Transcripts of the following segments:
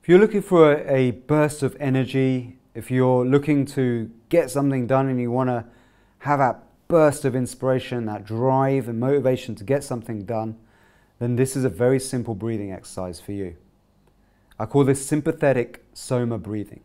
If you're looking for a burst of energy, if you're looking to get something done and you want to have that burst of inspiration, that drive and motivation to get something done, then this is a very simple breathing exercise for you. I call this sympathetic SOMA breathing.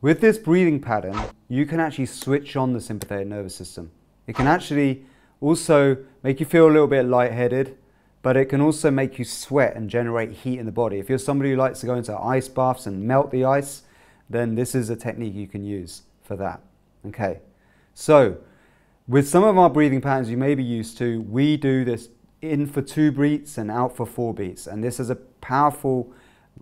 With this breathing pattern, you can actually switch on the sympathetic nervous system. It can actually also make you feel a little bit lightheaded, but it can also make you sweat and generate heat in the body. If you're somebody who likes to go into ice baths and melt the ice, then this is a technique you can use for that. Okay, so with some of our breathing patterns you may be used to, we do this in for 2 beats and out for 4 beats. And this is a powerful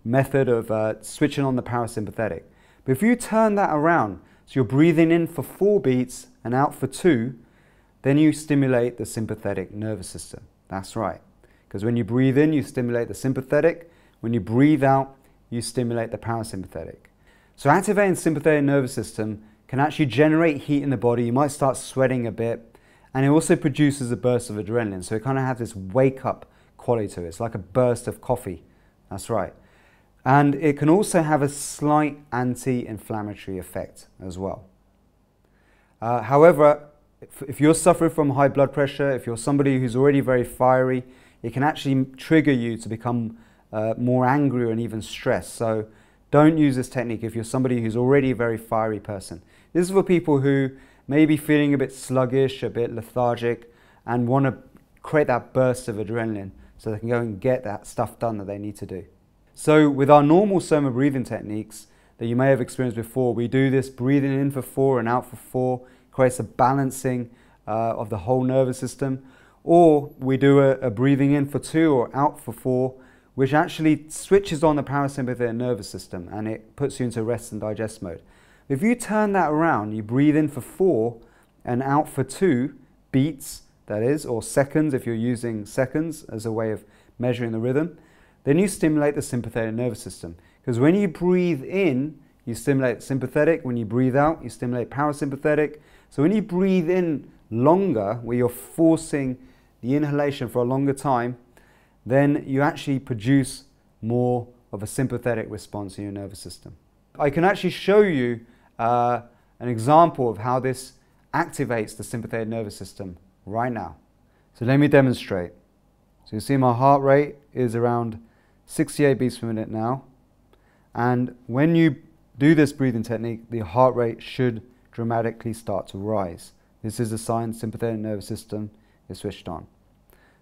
method of switching on the parasympathetic. But if you turn that around, so you're breathing in for 4 beats and out for 2, then you stimulate the sympathetic nervous system. That's right. Because when you breathe in, you stimulate the sympathetic. When you breathe out, you stimulate the parasympathetic. So activating the sympathetic nervous system can actually generate heat in the body. You might start sweating a bit. And it also produces a burst of adrenaline. So it kind of has this wake-up quality to it. It's like a burst of coffee. That's right. And it can also have a slight anti-inflammatory effect as well. However, if you're suffering from high blood pressure, if you're somebody who's already very fiery, it can actually trigger you to become more angry and even stressed. So don't use this technique if you're somebody who's already a very fiery person. This is for people who may be feeling a bit sluggish, a bit lethargic, and want to create that burst of adrenaline so they can go and get that stuff done that they need to do. So with our normal SOMA breathing techniques that you may have experienced before, we do this breathing in for 4 and out for 4, creates a balancing of the whole nervous system. Or we do a breathing in for 2 or out for 4, which actually switches on the parasympathetic nervous system and it puts you into rest and digest mode. If you turn that around, you breathe in for 4 and out for 2 beats, that is, or seconds if you're using seconds as a way of measuring the rhythm, then you stimulate the sympathetic nervous system. Because when you breathe in, you stimulate sympathetic. When you breathe out, you stimulate parasympathetic. So when you breathe in longer, where you're forcing the inhalation for a longer time, then you actually produce more of a sympathetic response in your nervous system. I can actually show you an example of how this activates the sympathetic nervous system right now. So let me demonstrate. So you see my heart rate is around 68 beats per minute now. And when you do this breathing technique, the heart rate should dramatically start to rise. This is a sign the sympathetic nervous system is switched on.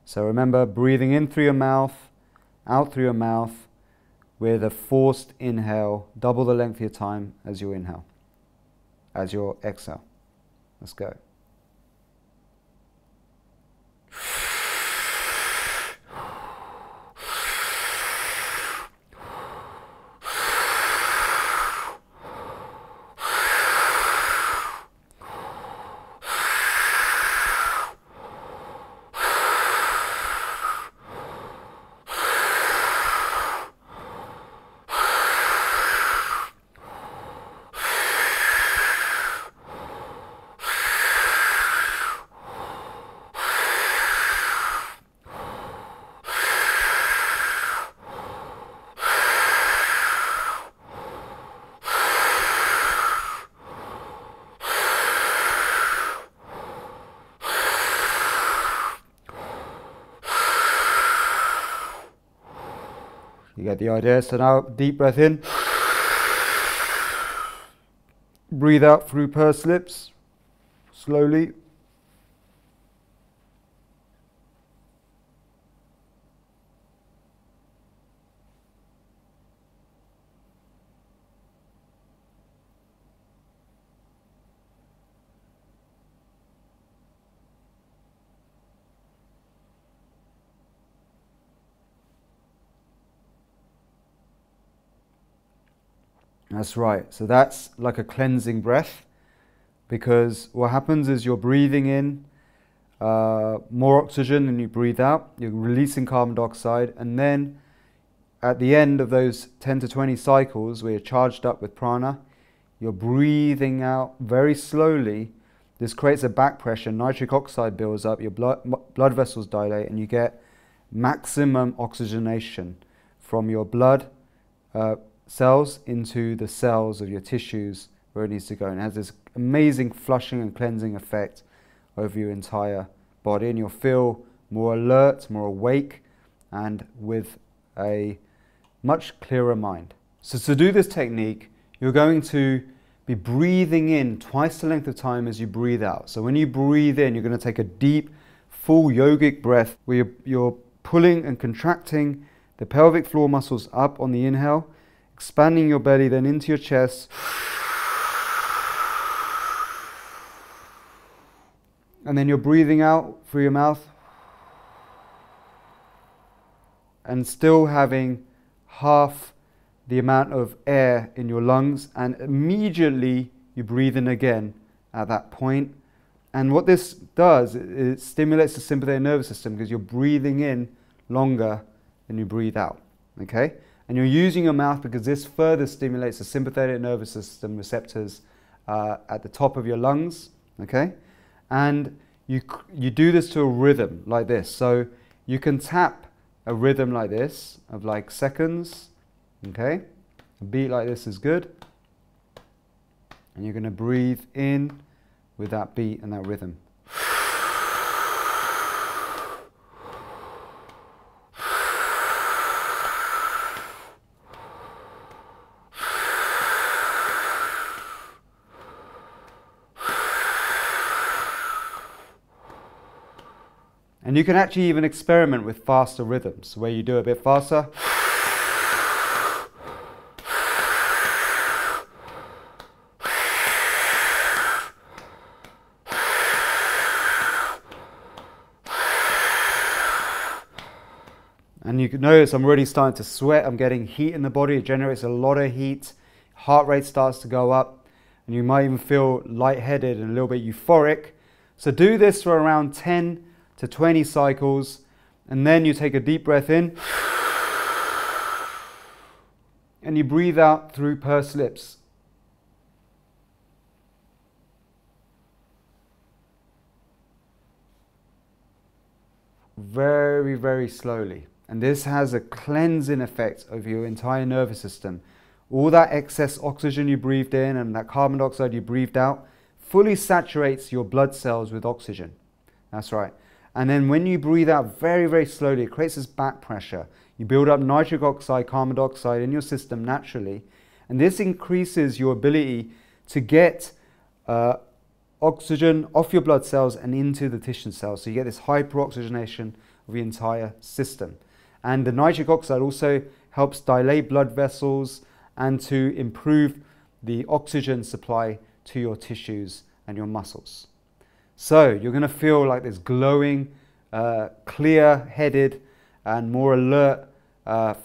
So remember, breathing in through your mouth, out through your mouth, with a forced inhale, double the length of your time as you inhale, as your exhale. Let's go. You get the idea. So now, deep breath in. Breathe out through pursed lips, slowly. That's right. So that's like a cleansing breath, because what happens is you're breathing in more oxygen than you breathe out. You're releasing carbon dioxide, and then at the end of those 10 to 20 cycles where you're charged up with prana, you're breathing out very slowly this creates a back pressure, nitric oxide builds up, your blood vessels dilate, and you get maximum oxygenation from your blood cells into the cells of your tissues where it needs to go. And it has this amazing flushing and cleansing effect over your entire body, and you'll feel more alert, more awake, and with a much clearer mind. So to do this technique, you're going to be breathing in twice the length of time as you breathe out. So when you breathe in, you're going to take a deep, full yogic breath where you're pulling and contracting the pelvic floor muscles up on the inhale, expanding your belly then into your chest. And then you're breathing out through your mouth and still having half the amount of air in your lungs, and immediately you breathe in again at that point. And what this does, it stimulates the sympathetic nervous system because you're breathing in longer than you breathe out, okay? And you're using your mouth because this further stimulates the sympathetic nervous system receptors at the top of your lungs, okay? And you do this to a rhythm like this. So you can tap a rhythm like this of like seconds. Okay, a beat like this is good, and you're going to breathe in with that beat and that rhythm. And you can actually even experiment with faster rhythms where you do a bit faster. And you can notice I'm already starting to sweat, I'm getting heat in the body, it generates a lot of heat, heart rate starts to go up, and you might even feel lightheaded and a little bit euphoric. So do this for around 10 to 20 cycles, and then you take a deep breath in, and you breathe out through pursed lips. Very, very slowly. And this has a cleansing effect over your entire nervous system. All that excess oxygen you breathed in and that carbon dioxide you breathed out fully saturates your blood cells with oxygen. That's right. And then when you breathe out very, very slowly, it creates this back pressure. You build up nitric oxide, carbon dioxide in your system naturally. And this increases your ability to get oxygen off your blood cells and into the tissue cells. So you get this hyperoxygenation of the entire system. And the nitric oxide also helps dilate blood vessels and to improve the oxygen supply to your tissues and your muscles. So you're going to feel like this glowing, clear-headed and more alert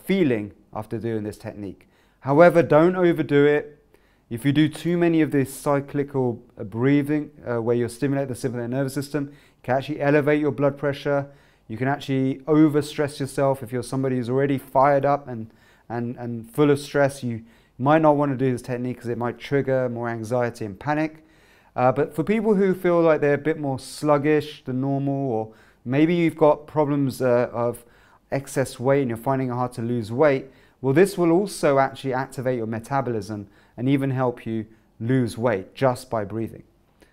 feeling after doing this technique. However, don't overdo it. If you do too many of this cyclical breathing where you stimulate the sympathetic nervous system, you can actually elevate your blood pressure. You can actually overstress yourself. If you're somebody who's already fired up and full of stress, you might not want to do this technique because it might trigger more anxiety and panic. But for people who feel like they're a bit more sluggish than normal, or maybe you've got problems of excess weight and you're finding it hard to lose weight, well, this will also actually activate your metabolism and even help you lose weight just by breathing.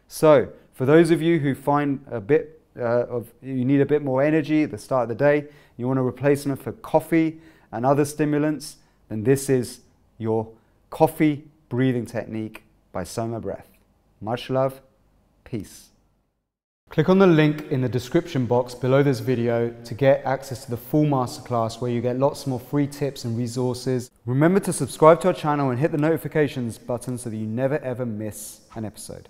So for those of you who find you need a bit more energy at the start of the day, you want a replacement for coffee and other stimulants, then this is your coffee breathing technique by SOMA Breath. Much love, peace. Click on the link in the description box below this video to get access to the full masterclass where you get lots more free tips and resources. Remember to subscribe to our channel and hit the notifications button so that you never ever miss an episode.